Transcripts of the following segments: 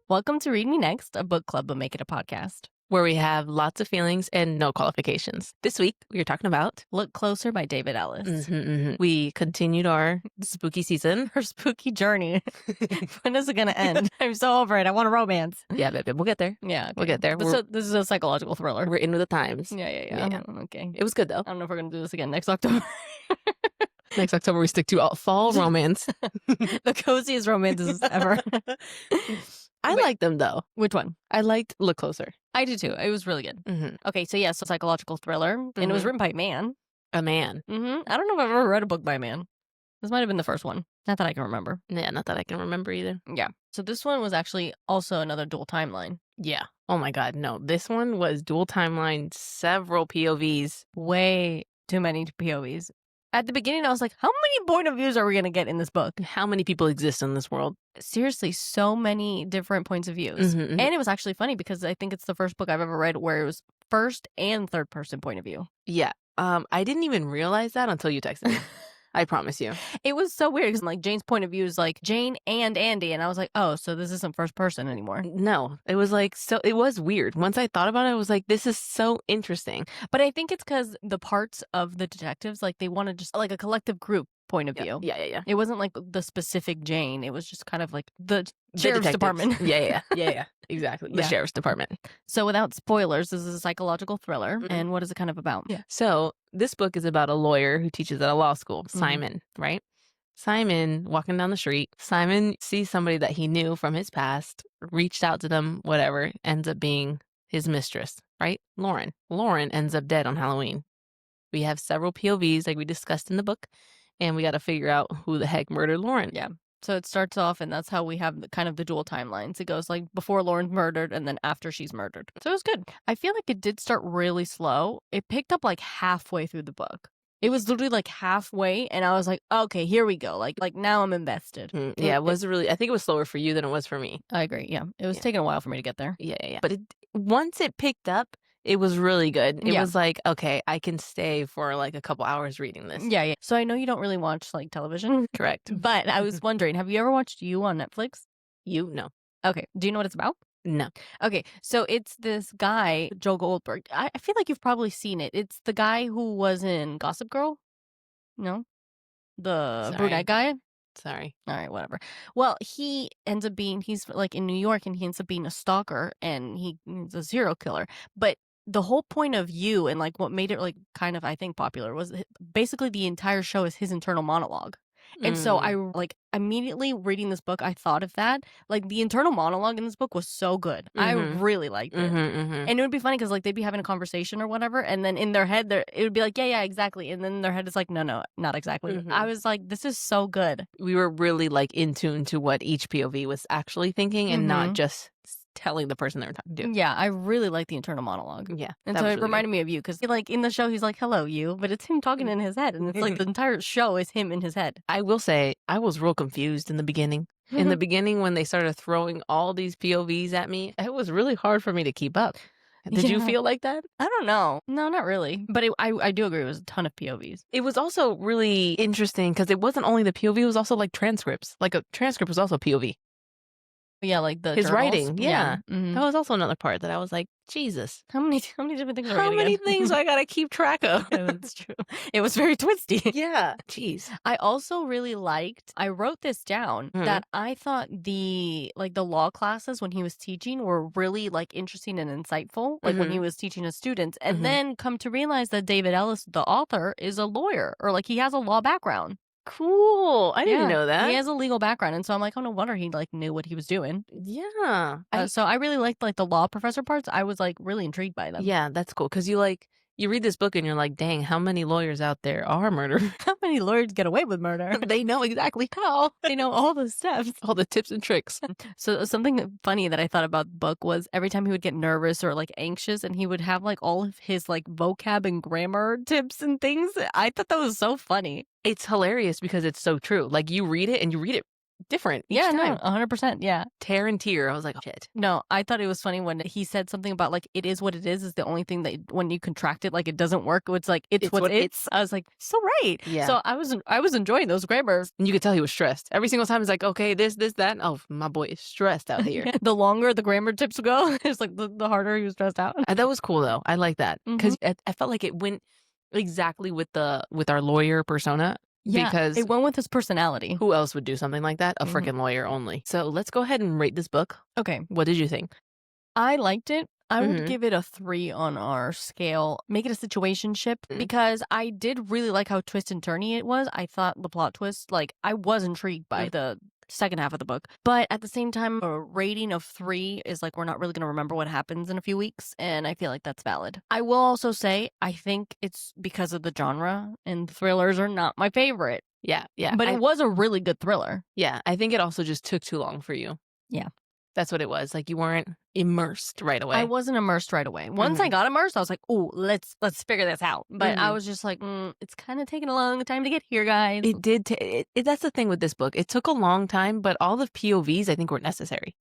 Welcome to Read Me Next, a book club but make it a podcast. Where we have lots of feelings and no qualifications. This week, we are talking about Look Closer by David Ellis. We continued our spooky season. Her spooky journey. When is it going to end? I'm so over it. I want a romance. Yeah, baby, we'll get there. Yeah, okay. We'll get there. So this is a psychological thriller. We're in with the times. Yeah. Okay. It was good, though. I don't know if we're going to do this again next October. Next October, we stick to all fall romance. The coziest romances ever. I like them, though. Which one? I liked Look Closer. I do, too. It was really good. Okay, so yeah, psychological thriller. And it was written by a man. A man. I don't know if I've ever read a book by a man. This might have been the first one. Not that I can remember. Yeah, not that I can remember either. Yeah. So this one was actually also another dual timeline. Yeah. Oh my God, no. This one was dual timeline, several POVs. Way too many POVs. At the beginning, I was like, how many point of views are we going to get in this book? How many people exist in this world? Seriously, so many different points of views. And it was actually funny because I think it's the first book I've ever read where it was first and third person point of view. Yeah. I didn't even realize that until you texted me. I promise you. It was so weird because like Jane's point of view is like Jane and Andy. And I was like, oh, so this isn't first person anymore. No, it was like, so it was weird. Once I thought about it, I was like, this is so interesting. But I think it's because the parts of the detectives, like they wanted just like a collective group point of view. Yeah. It wasn't like the specific Jane. It was just kind of like the sheriff's department. Yeah. Exactly. The sheriff's department. So without spoilers, this is a psychological thriller. And what is it kind of about? Yeah. So this book is about a lawyer who teaches at a law school, Simon, right? Simon, walking down the street, Simon sees somebody that he knew from his past, reached out to them, whatever, ends up being his mistress, right? Lauren. Lauren ends up dead on Halloween. We have several POVs like we discussed in the book, and we got to figure out who the heck murdered Lauren. Yeah. So it starts off, and that's how we have kind of the dual timelines. It goes like before Lauren's murdered and then after she's murdered. So it was good. I feel like it did start really slow. It picked up like halfway through the book. It was literally like halfway, and I was like, okay, here we go. Like now I'm invested. Yeah, it was really, I think it was slower for you than it was for me. I agree. Yeah. It was taking a while for me to get there. Yeah. But once it picked up, it was really good. It was like, okay, I can stay for like a couple hours reading this. Yeah. So I know you don't really watch like television. Correct. But I was wondering, have you ever watched You on Netflix? You? No. Okay. Do you know what it's about? No. Okay. So it's this guy, Joe Goldberg. I feel like you've probably seen it. It's the guy who was in Gossip Girl. No? The brunette guy? Sorry. All right, whatever. Well, he ends up being, he's like in New York and he ends up being a stalker and he's a serial killer. But the whole point of You and like what made it like kind of, I think, popular was basically the entire show is his internal monologue. And so I like immediately reading this book, I thought of that. Like the internal monologue in this book was so good. I really liked it. And it would be funny because like they'd be having a conversation or whatever. And then in their head, it would be like, yeah, exactly. And then their head is like, no, not exactly. I was like, this is so good. We were really like in tune to what each POV was actually thinking and not just telling the person they were talking to. Yeah, I really like the internal monologue. Yeah. And so it reminded me of You because like in the show, he's like, hello, you. But it's him talking in his head. And it's like the entire show is him in his head. I will say I was real confused in the beginning. In the beginning when they started throwing all these POVs at me, it was really hard for me to keep up. Did you feel like that? I don't know. No, not really. But I do agree. It was a ton of POVs. It was also really interesting because it wasn't only the POV, it was also like transcripts. Like a transcript was also POV. Yeah, like his journals. Writing. Yeah. Mm-hmm. That was also another part that I was like, Jesus. How many different things are we How many things I got to keep track of? Yeah, that's true. It was very twisty. Yeah. Jeez. I also really liked, I wrote this down, that I thought the law classes when he was teaching were really like interesting and insightful. Like when he was teaching his students. And then come to realize that David Ellis, the author, is a lawyer or like he has a law background. Cool. I didn't know that. He has a legal background. And so I'm like, oh, no wonder he like knew what he was doing. Yeah. So I really liked like the law professor parts. I was like really intrigued by them. Yeah, that's cool. Because you read this book and you're like, dang, how many lawyers out there are murdered? How many lawyers get away with murder? They know exactly how. They know all the steps. All the tips and tricks. So something funny that I thought about the book was every time he would get nervous or like anxious and he would have like all of his like vocab and grammar tips and things. I thought that was so funny. It's hilarious because it's so true. Like you read it and you read it different each Yeah, time. no, 100%. Yeah. Tear and tear. I was like, oh, shit. No, I thought it was funny when he said something about like it is what it is the only thing that when you contract it like it doesn't work. It's like it's what it's. I was like, so right. Yeah. So I was enjoying those grammars. And you could tell he was stressed. Every single time he's like, okay, this, that. Oh, my boy is stressed out here. Yeah. The longer the grammar tips go, it's like the harder he was stressed out. That was cool though. I like that because I felt like it went exactly with our lawyer persona. Yeah, because it went with his personality. Who else would do something like that? A freaking lawyer only. So let's go ahead and rate this book. Okay. What did you think? I liked it. I would give it a 3 on our scale. Make it a situationship because I did really like how twist and turny it was. I thought the plot twist, like I was intrigued by the second half of the book. But at the same time, a rating of 3 is like we're not really going to remember what happens in a few weeks. And I feel like that's valid. I will also say I think it's because of the genre and thrillers are not my favorite. Yeah. But it was a really good thriller. Yeah. I think it also just took too long for you. Yeah. That's what it was. Like you weren't immersed right away. I wasn't immersed right away. Once I got immersed, I was like, "Oh, let's figure this out." But I was just like, "It's kind of taking a long time to get here, guys." It did. That's the thing with this book. It took a long time, but all the POVs I think were necessary.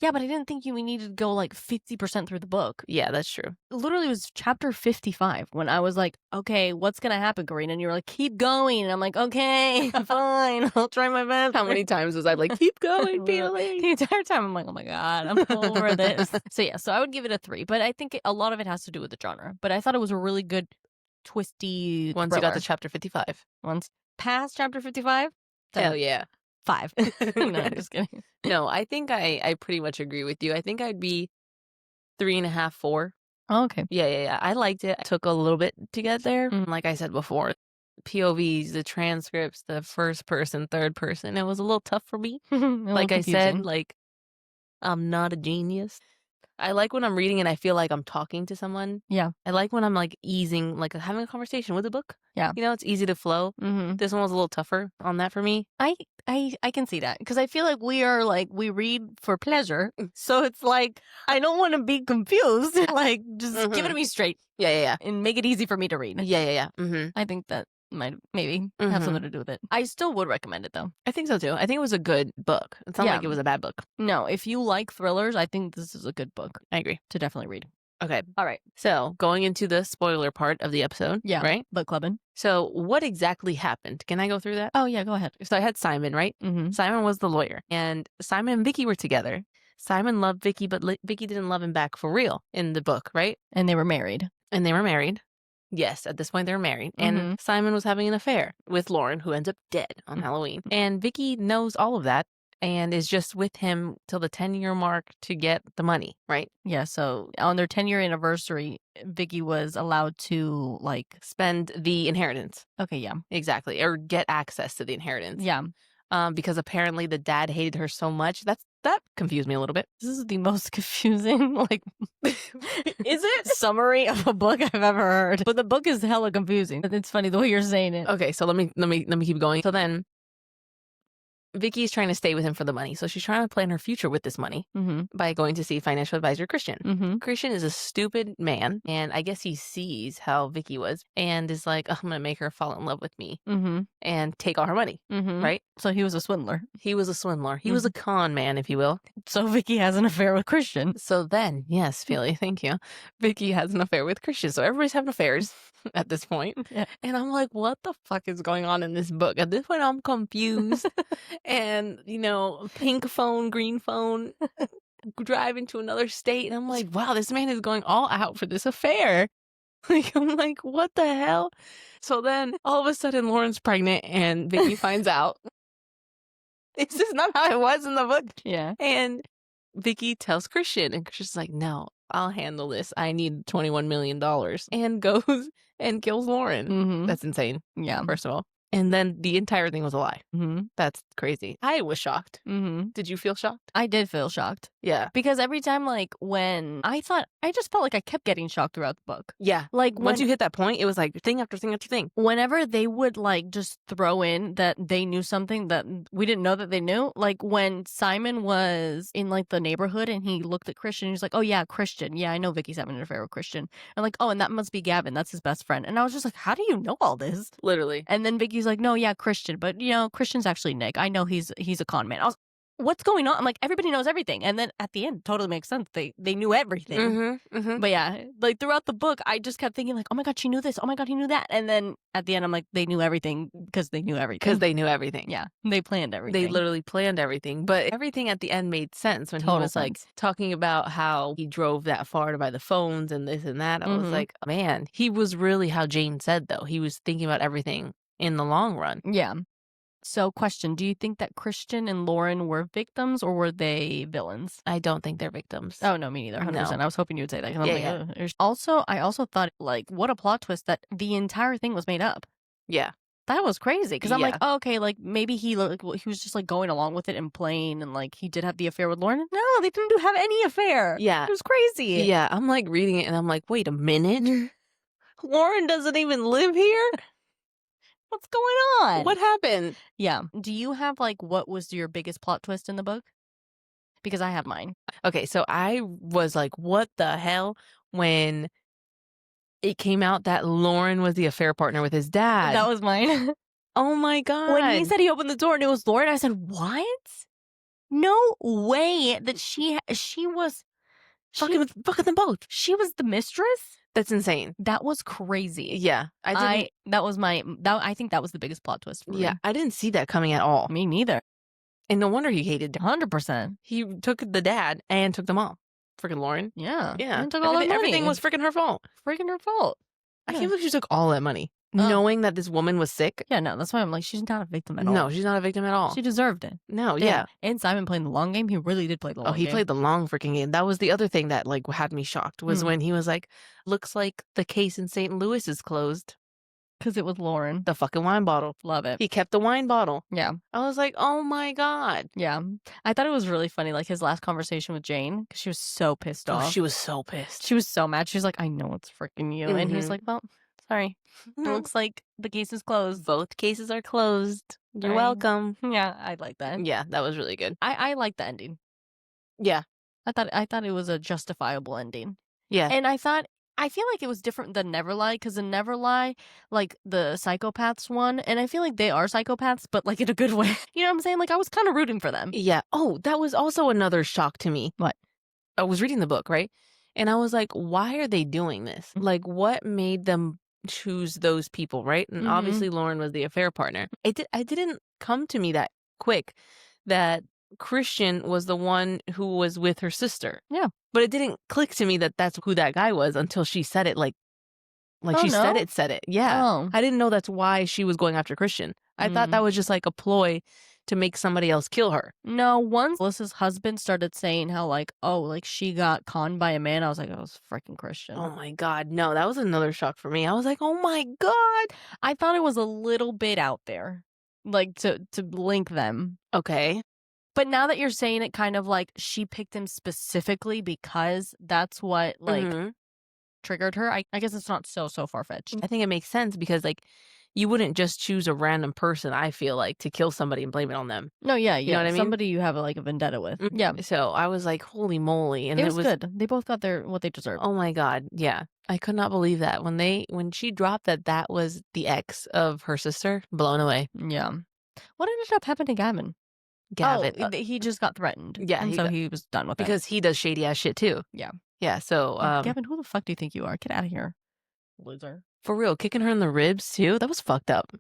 Yeah, but I didn't think we needed to go like 50% through the book. Yeah, that's true. It literally was chapter 55 when I was like, okay, what's going to happen, Carina? And you were like, keep going. And I'm like, okay, fine. I'll try my best. How many times was I like, keep going, Pili? The entire time I'm like, oh my God, I'm over this. So yeah, so I would give it a 3. But I think a lot of it has to do with the genre. But I thought it was a really good, twisty Once thriller. you got to chapter 55. Once past chapter 55? Hell yeah. 5. No, I'm just kidding. No, I think I pretty much agree with you. I think I'd be 3.5, 4. Oh, okay. Yeah. I liked it. It took a little bit to get there. Like I said before, POVs, the transcripts, the first person, third person. It was a little tough for me. Like I said, like I'm not a genius. I like when I'm reading and I feel like I'm talking to someone. Yeah. I like when I'm like easing, like having a conversation with a book. Yeah. You know, it's easy to flow. This one was a little tougher on that for me. I can see that because I feel like we read for pleasure. So it's like, I don't want to be confused. Like, just give it to me straight. Yeah. And make it easy for me to read. Yeah. I think that might maybe have something to do with it. I still would recommend it though. I think so too. I think it was a good book. It's not like it was a bad book. No, if you like thrillers, I think this is a good book. I agree. To definitely read. Okay. All right. So going into the spoiler part of the episode. Yeah. Right? Book clubbing. So what exactly happened? Can I go through that? Oh, yeah. Go ahead. So I had Simon, right? Simon was the lawyer. And Simon and Vicky were together. Simon loved Vicky, but Vicky didn't love him back for real in the book, right? And they were married. Yes, at this point they were married. And Simon was having an affair with Lauren, who ends up dead on Halloween. And Vicky knows all of that and is just with him till the 10-year mark to get the money, right? Yeah, so on their 10-year anniversary, Vicky was allowed to, like... spend the inheritance. Okay, yeah. Exactly. Or get access to the inheritance. Yeah. Because apparently the dad hated her so much. That confused me a little bit. This is the most confusing, like, is it? Summary of a book I've ever heard. But the book is hella confusing. It's funny the way you're saying it. Okay, so let me keep going. So then Vicky's trying to stay with him for the money. So she's trying to plan her future with this money by going to see financial advisor Christian. Christian is a stupid man, and I guess he sees how Vicky was and is like, oh, I'm going to make her fall in love with me and take all her money, right? So he was a swindler. He was a swindler. He was a con man, if you will. So Vicky has an affair with Christian. So then, yes, Pili, thank you. Vicky has an affair with Christian. So everybody's having affairs at this point. Yeah. And I'm like, what the fuck is going on in this book? At this point, I'm confused. And, you know, pink phone, green phone, driving to another state. And I'm like, wow, this man is going all out for this affair. Like, I'm like, what the hell? So then all of a sudden Lauren's pregnant and Vicky finds out. It's just not how it was in the book. Yeah. And Vicky tells Christian, and Christian's like, no, I'll handle this. I need $21 million. And goes and kills Lauren. That's insane. Yeah. First of all. And then the entire thing was a lie. That's crazy. I was shocked. Did you feel shocked? I did feel shocked. Yeah. Because every time, like, when I just felt like I kept getting shocked throughout the book. Yeah. Like, Once you hit that point, it was like thing after thing after thing. whenever they would, like, just throw in that they knew something that we didn't know that they knew, like, when Simon was in, like, the neighborhood and he looked at Christian, he was like, "Oh, yeah, Christian. Yeah, I know Vicky's having an affair with Christian." And like, "Oh, and that must be Gavin. That's his best friend." And I was just like, "How do you know all this?" Literally. And then Vicky's like, "No, yeah, Christian. But, Christian's actually Nick. I know he's a con man." I was, "What's going on?" I'm like, everybody knows everything. And then at the end, totally makes sense. They knew everything. Mm-hmm. Mm-hmm. But yeah, like throughout the book, I just kept thinking like, "Oh my God, she knew this. Oh my God, he knew that." And then at the end, I'm like, they knew everything because they knew everything. Because they knew everything. Yeah, they planned everything. They literally planned everything. But everything at the end made sense when he Total was like sense. talking about how he drove that far to buy the phones and this and that. I was Mhm. like, man, he was really how Jane said, though. He was thinking about everything in the long run. Yeah. So, question: do you think that Christian and Lauren were victims or were they villains? I don't think they're victims. Oh no, me neither. 100%. No. I was hoping you would say that. 'Cause I'm Yeah, like, yeah. "Ugh." Also, I also thought like, what a plot twist that the entire thing was made up. Yeah. That was crazy because I'm like, Yeah. oh, okay, like maybe he was just like going along with it and playing, and like he did have the affair with Lauren. No, they didn't have any affair. Yeah. It was crazy. Yeah. I'm like reading it and I'm like, wait a minute. Lauren doesn't even live here? What's going on? What happened? Yeah. Do you have like what was your biggest plot twist in the book? Because I have mine. Okay, so I was like, what the hell when it came out that Lauren was the affair partner with his dad. That was mine. Oh my God. When he said he opened the door and it was Lauren, I said, "What? No way that she was fucking them both. She was the mistress." That's insane. That was crazy. Yeah. I think that was the biggest plot twist for me. Yeah, I didn't see that coming at all. Me neither. And no wonder he hated 100%. He took the dad and took them all. Freaking Lauren. Yeah. Yeah. And took all their money. Everything was freaking her fault. freaking her fault. I Yeah. can't believe she took all that money. Knowing that this woman was sick. Yeah, no, that's why I'm like, she's not a victim at all. No, she's not a victim at all. She deserved it. No, Damn. yeah. And Simon playing the long game. He really did play the long game. Oh, he played the long freaking game. That was the other thing that like had me shocked was when he was like, looks like the case in St. Louis is closed. Because it was Lauren. The fucking wine bottle. Love it. He kept the wine bottle. Yeah. I was like, oh my God. Yeah. I thought it was really funny, like his last conversation with Jane, because she was so pissed off. Oh, she was so pissed. She was so mad. She was like, "I know it's freaking you." And he's Mhm. like, "Well, sorry. It looks like the case is closed." Both cases are closed. You're Sorry. welcome. Yeah, I like that. Yeah, that was really good. I like the ending. Yeah. I thought it was a justifiable ending. Yeah. And I feel like it was different than Neverlie, because in Neverlie, like the psychopaths won, and I feel like they are psychopaths, but like in a good way. You know what I'm saying? Like I was kind of rooting for them. Yeah. Oh, that was also another shock to me. What? I was reading the book, right? And I was like, why are they doing this? Like, what made them choose those people, right? And obviously Lauren was the affair partner. It didn't come to me that quick that Christian was the one who was with her sister. Yeah. But it didn't click to me that that's who that guy was until she said it like Oh, she no? said it. Yeah. Oh. I didn't know that's why she was going after Christian. I thought that was just like a ploy to make somebody else kill her. No, once Alyssa's husband started saying how like, oh, like she got conned by a man, I was like, oh, it's freaking Christian. Oh my God. No, that was another shock for me. I was like, oh my God. I thought it was a little bit out there, like to link them. Okay. But now that you're saying it, kind of like she picked him specifically because that's what like triggered her. I guess it's not so far fetched. I think it makes sense because like you wouldn't just choose a random person, I feel like, to kill somebody and blame it on them. No, yeah, You know what I mean? Somebody you have like a vendetta with. Yeah, So I was like, holy moly. And it was good. They both got what they deserved. Oh my God. Yeah. I could not believe that. When she dropped that was the ex of her sister, blown away. Yeah. What ended up happening to Gavin? Gavin. Oh, he just got threatened. Yeah, and so he was done with it. Because he does shady ass shit too. Yeah. Yeah. So, Gavin, who the fuck do you think you are? Get out of here. Loser. For real, kicking her in the ribs too? That was fucked up.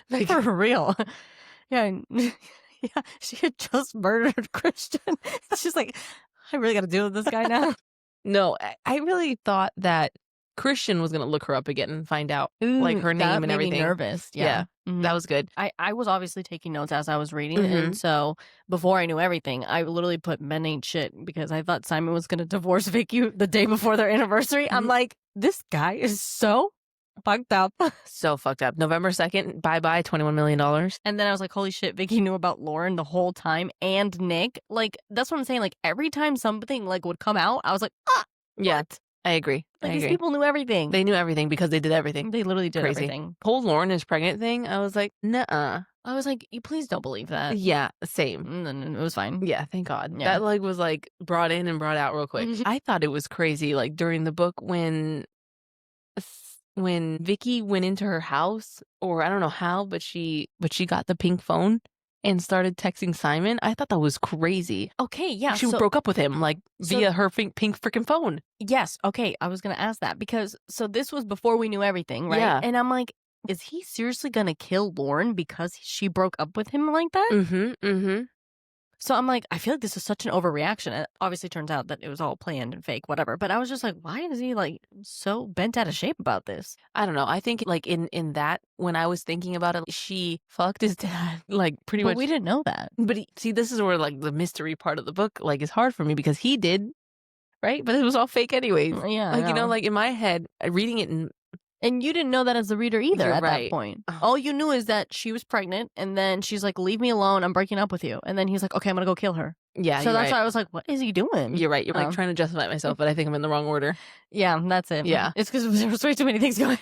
Like, for real. Yeah. Yeah. She had just murdered Christian. She's like, I really got to deal with this guy now. No, I really thought that Christian was going to look her up again and find out like her name and everything. That made me nervous. Yeah. That was good. I was obviously taking notes as I was reading. And so before I knew everything, I literally put men ain't shit because I thought Simon was going to divorce Vicky the day before their anniversary. I'm like, this guy is so Fucked up. So fucked up. November 2nd, bye-bye, $21 million. And then I was like, holy shit, Vicky knew about Lauren the whole time and Nick. Like, that's what I'm saying. Like, every time something like would come out, I was like, ah, Yeah, what? I agree. Like, I these agree. people knew everything. They knew everything because they did everything. They literally did Crazy. everything. Whole Lauren is pregnant thing, I was like, nuh-uh. I was like, you please don't believe that. Yeah, same. And then it was fine. Yeah, thank God. Yeah. That like was like brought in and brought out real quick. I thought it was crazy like during the book when Vicky went into her house, or I don't know how, but she got the pink phone and started texting Simon. I thought that was crazy. Okay, yeah. She broke up with him like via her pink freaking phone. Yes. Okay, I was gonna ask that because this was before we knew everything, right? Yeah. And I'm like, is he seriously gonna kill Lauren because she broke up with him like that? Mm-hmm. So I'm like, I feel like this is such an overreaction. It obviously turns out that it was all planned and fake, whatever. But I was just like, why is he like so bent out of shape about this? I don't know. I think like in that, when I was thinking about it, she fucked his dad like pretty But much. we didn't know that. But see, this is where like the mystery part of the book like is hard for me because he did, right? But it was all fake anyways. Yeah, Like, you know, like in my head, reading it and you didn't know that as the reader either You're at right. that point. Oh. All you knew is that she was pregnant, and then she's like, leave me alone, I'm breaking up with you. And then he's like, okay, I'm gonna go kill her. Yeah, so that's why I was like, what is he doing? You're right. You're like trying to justify myself, but I think I'm in the wrong order. Yeah, that's it. Yeah. It's because there was way too many things going.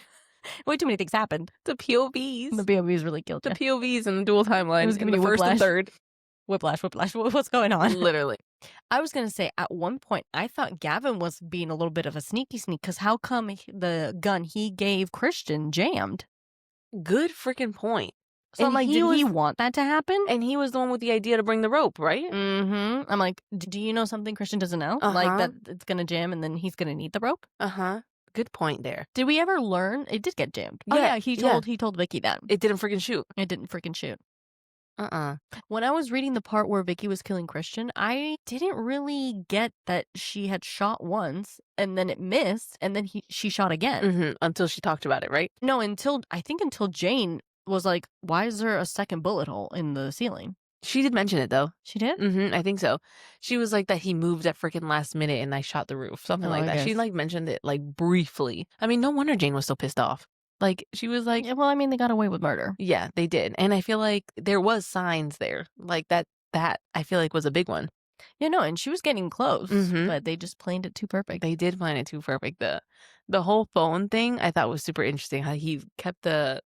Way too many things happened. The POVs. The POVs really killed The you. POVs and the dual timeline. It was in giving the you first and whiplash. third. Whiplash. What's going on? Literally. I was going to say, at one point, I thought Gavin was being a little bit of a sneaky sneak, because how come the gun he gave Christian jammed? Good freaking point. So I'm like, did he want that to happen? And he was the one with the idea to bring the rope, right? Mm-hmm. I'm like, do you know something Christian doesn't know? Like that it's going to jam and then he's going to need the rope? Uh-huh. Good point there. Did we ever learn? It did get jammed. Yeah, Oh, yeah, he told Vicky that. It didn't freaking shoot. It didn't freaking shoot. Uh-uh. When I was reading the part where Vicky was killing Christian, I didn't really get that she had shot once and then it missed and then she shot again. Mm-hmm. Until she talked about it, right? No, until Jane was like, why is there a second bullet hole in the ceiling? She did mention it though. She did? Mm-hmm. I think so. She was like that he moved at freaking last minute and I shot the roof. Something like that. She like mentioned it like briefly. I mean, no wonder Jane was so pissed off. Like, she was like... Yeah, well, I mean, they got away with murder. Yeah, they did. And I feel like there was signs there. Like, that I feel like was a big one. Yeah, no, and she was getting close, but they just planned it too perfect. They did plan it too perfect. The whole phone thing, I thought was super interesting. How he kept the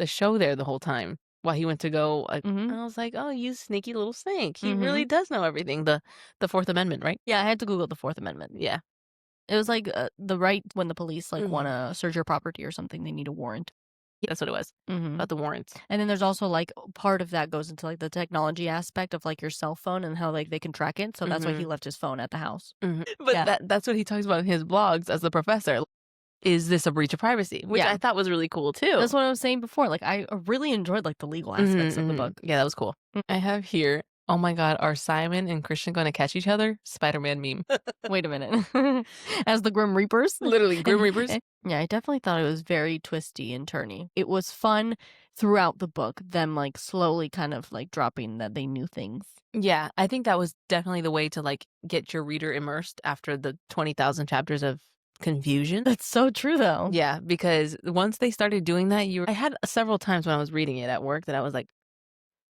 show there the whole time while he went to go. I was like, oh, you sneaky little snake. He really does know everything. The Fourth Amendment, right? Yeah, I had to Google the Fourth Amendment. Yeah. It was like the right when the police like want to search your property or something, they need a warrant. Yeah, that's what it was. About the warrants. And then there's also like part of that goes into like the technology aspect of like your cell phone and how like they can track it. So that's why he left his phone at the house. But that's what he talks about in his blogs as the professor. Is this a breach of privacy? Which I thought was really cool too. That's what I was saying before. Like I really enjoyed like the legal aspects of the book. Yeah, that was cool. I have here, oh my God, are Simon and Christian going to catch each other? Spider-Man meme. Wait a minute. As the Grim Reapers? Literally, Grim Reapers. Yeah, I definitely thought it was very twisty and turny. It was fun throughout the book, them like slowly kind of like dropping that they knew things. Yeah, I think that was definitely the way to like get your reader immersed after the 20,000 chapters of confusion. That's so true though. Yeah, because once they started doing that, I had several times when I was reading it at work that I was like,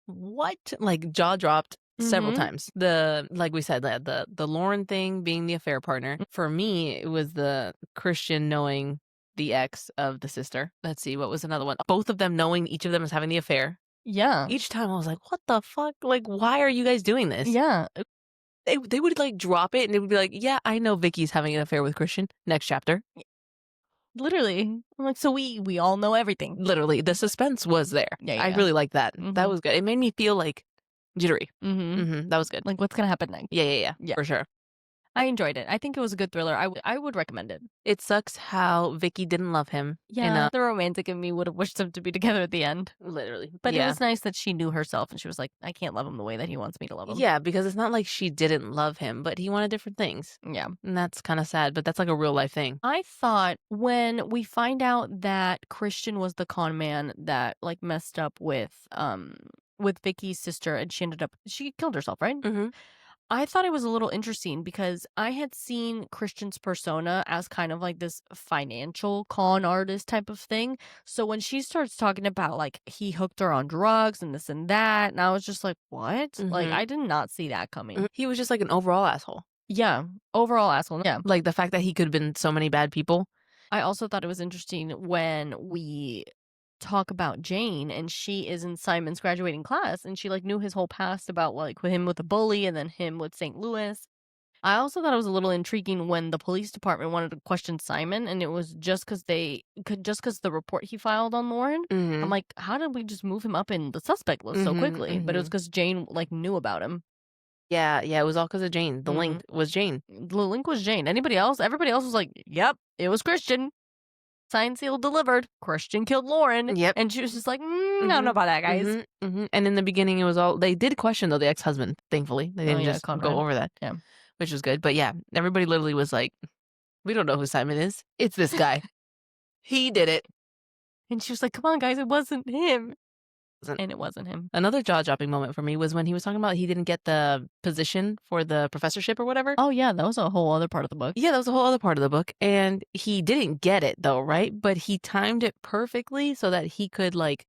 what? Like jaw dropped several times. Like we said, the Lauren thing being the affair partner. For me, it was the Christian knowing the ex of the sister. Let's see, what was another one? Both of them knowing each of them is having the affair. Yeah. Each time I was like, what the fuck? Like, why are you guys doing this? Yeah. They would like drop it and it would be like, yeah, I know Vicky's having an affair with Christian. Next chapter. Literally. I'm like, so we all know everything. Literally. The suspense was there. Yeah. I really liked that. That was good. It made me feel like jittery. That was good. Like, what's going to happen next? Yeah. For sure. I enjoyed it. I think it was a good thriller. I would recommend it. It sucks how Vicky didn't love him. Yeah, the romantic in me would have wished them to be together at the end. Literally. But it was nice that she knew herself and she was like, I can't love him the way that he wants me to love him. Yeah, because it's not like she didn't love him, but he wanted different things. Yeah. And that's kind of sad, but that's like a real life thing. I thought when we find out that Christian was the con man that like messed up with Vicky's sister and she killed herself, right? I thought it was a little interesting because I had seen Christian's persona as kind of like this financial con artist type of thing. So when she starts talking about like he hooked her on drugs and this and that, and I was just like, what? Like, Mhm. I did not see that coming. He was just like an overall asshole. Yeah. Overall asshole. Yeah. Like the fact that he could have been so many bad people. I also thought it was interesting when we talk about Jane and she is in Simon's graduating class and she like knew his whole past about like with him with the bully and then him with St. Louis. I also thought it was a little intriguing when the police department wanted to question Simon and it was just because the report he filed on Lauren. I'm Mhm. like, how did we just move him up in the suspect list so Mhm, quickly? But it was mhm. because Jane like knew about him. Yeah, it was all because of Jane. The Mhm. link was Jane. The link was Jane. Anybody else? Everybody else was like, yep, it was Christian. Signed, sealed, delivered. Christian killed Lauren. Yep. And she was just like, I don't know about that, guys. And in the beginning, it was all they did question though the ex-husband. Thankfully, they Oh, didn't yeah, just Conrad. go over that, Yeah. which was good. But yeah, everybody literally was like, "We don't know who Simon is. It's this guy. He did it." And she was like, come on, guys, it wasn't him. Wasn't- And it wasn't him. Another jaw-dropping moment for me was when he was talking about he didn't get the position for the professorship or whatever. Oh, yeah, that was a whole other part of the book. Yeah, that was a whole other part of the book, and he didn't get it though, right? But he timed it perfectly so that he could like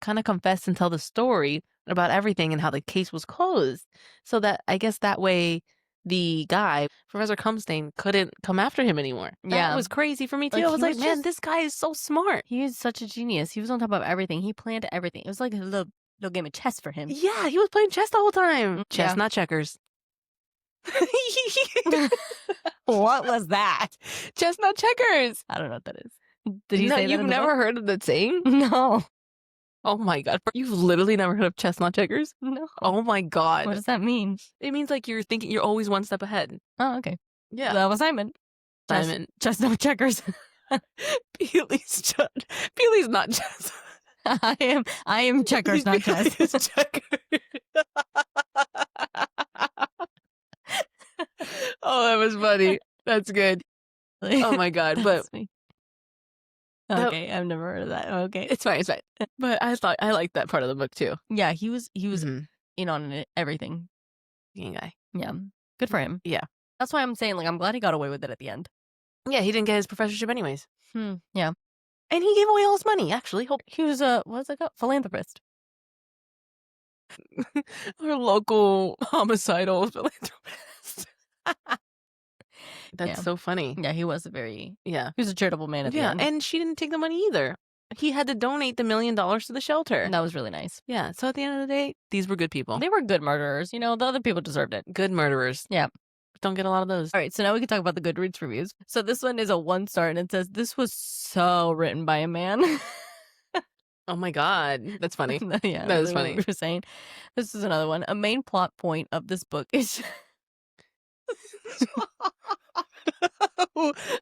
kind of confess and tell the story about everything and how the case was closed. So that I guess that way the guy, Professor Cumstain, couldn't come after him anymore. Yeah. That was crazy for me too. Like, I was he like, was man, just- this guy is so smart. He was such a genius. He was on top of everything. He planned everything. It was like a little game of chess for him. Yeah, he was playing chess the whole time. Chess, Yeah. not checkers. What was that? Chess, not checkers. I don't know what that is. Did he No, say that you've in the never book? heard of the saying? No. Oh my god, you've literally never heard of chess, not checkers? No. Oh my god. What does that mean? It means like you're thinking you're always one step ahead. Oh, okay. Yeah. That was Simon. Simon. Chess, no checkers. Pili's not chess. I am checkers, not chess. He's checkers. Oh, that was funny. That's good. Oh my god, but That's me. Okay, I've never heard of that. Okay. it's fine. But I liked that part of the book too. Yeah, he was Mhm. in on it, everything. Being a guy. Yeah. Good for him. Yeah. That's why I'm saying, like, I'm glad he got away with it at the end. Yeah, he didn't get his professorship anyways. Yeah. And he gave away all his money, actually. He was a, what's it called? Philanthropist. Our local homicidal philanthropist. That's Yeah. so funny. Yeah, he was he was a charitable man at the end. And she didn't take the money either. He had to donate the $1 million to the shelter. And that was really nice. Yeah, so at the end of the day, these were good people. They were good murderers. You know, the other people deserved it. Good murderers. Yeah. Don't get a lot of those. All right, so now we can talk about the Goodreads reviews. So this one is a 1-star, and it says, this was so written by a man. Oh my god. That's funny. Yeah, That is what funny. we were saying. This is another one. A main plot point of this book is...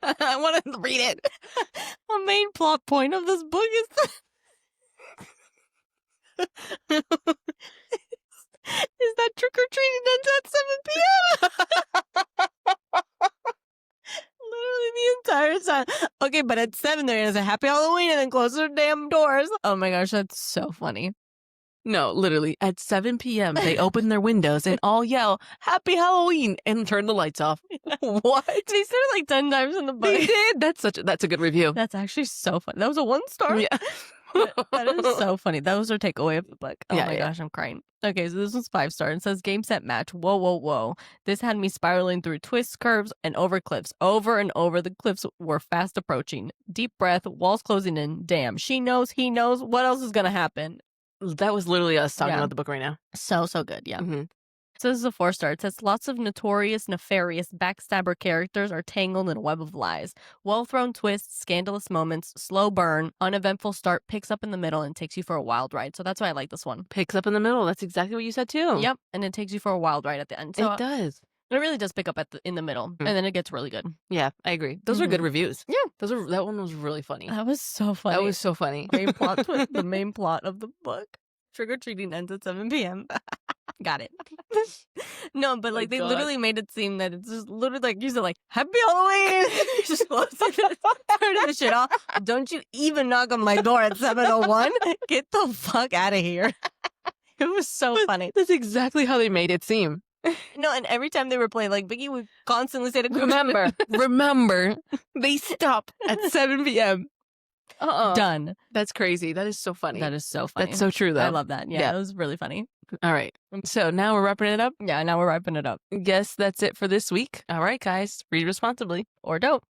I want to read it. A main plot point of this book is... is that trick-or-treating ends at 7 p.m. Literally the entire time. Okay, but at 7 they're gonna say Happy Halloween and then close their damn doors. Oh my gosh, that's so funny. No, literally, at 7 p.m., they open their windows and all yell, Happy Halloween, and turn the lights off. What? They said it like 10 times in the book. They did? That's a good review. That's actually so funny. That was a 1-star. Yeah. That is so funny. That was our takeaway of the book. Oh Yeah, my yeah. gosh, I'm crying. Okay, so this was 5-star. It says game, set, match. Whoa, whoa, whoa. This had me spiraling through twists, curves, and over cliffs. Over and over. The cliffs were fast approaching. Deep breath, walls closing in. Damn, she knows, he knows. What else is going to happen? That was literally us talking Yeah. about the book right now. So good, yeah. Mm-hmm. So this is a 4-star. It says lots of notorious, nefarious backstabber characters are tangled in a web of lies. Well-thrown twists, scandalous moments, slow burn, uneventful start, picks up in the middle and takes you for a wild ride. So that's why I like this one. Picks up in the middle. That's exactly what you said too. Yep, and it takes you for a wild ride at the end. So It does. it really does pick up in the middle, and then it gets really good. Yeah, I agree. Those are good reviews. Yeah. That one was really funny. That was so funny. That was so funny. main plot twist, the main plot of the book. Trick-or-treating ends at 7 p.m. Got it. No, but like they God. literally made it seem that it's just literally like you said, like Happy Halloween. Just turning the shit off. Don't you even knock on my door at 7:01. Get the fuck out of here. It was so funny. That's exactly how they made it seem. No, and every time they were playing, like, Biggie would constantly say to Remember, they stop at 7 p.m. Done. That's crazy. That is so funny. That is so funny. That's so true, though. I love that. Yeah, that was really funny. All right. So now we're wrapping it up. Yeah, now we're wrapping it up. Guess that's it for this week. All right, guys. Read responsibly. Or don't.